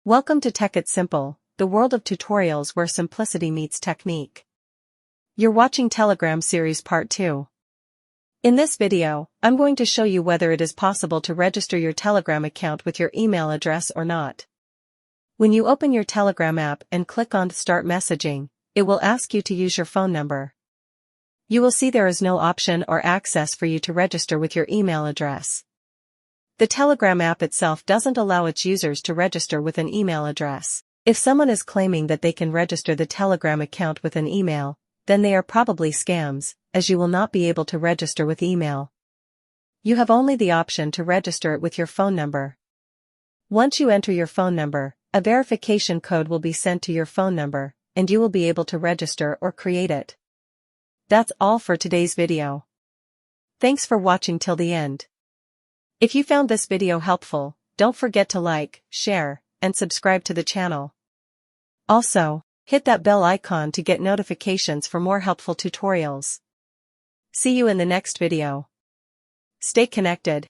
Welcome to Tech It's Simple, the world of tutorials where simplicity meets technique. You're watching Telegram Series Part 2. In this video, I'm going to show you whether it is possible to register your Telegram account with your email address or not. When you open your Telegram app and click on Start Messaging, it will ask you to use your phone number. You will see there is no option or access for you to register with your email address. The Telegram app itself doesn't allow its users to register with an email address. If someone is claiming that they can register the Telegram account with an email, then they are probably scams, as you will not be able to register with email. You have only the option to register it with your phone number. Once you enter your phone number, a verification code will be sent to your phone number, and you will be able to register or create it. That's all for today's video. Thanks for watching till the end. If you found this video helpful, don't forget to like, share, and subscribe to the channel. Also, hit that bell icon to get notifications for more helpful tutorials. See you in the next video. Stay connected.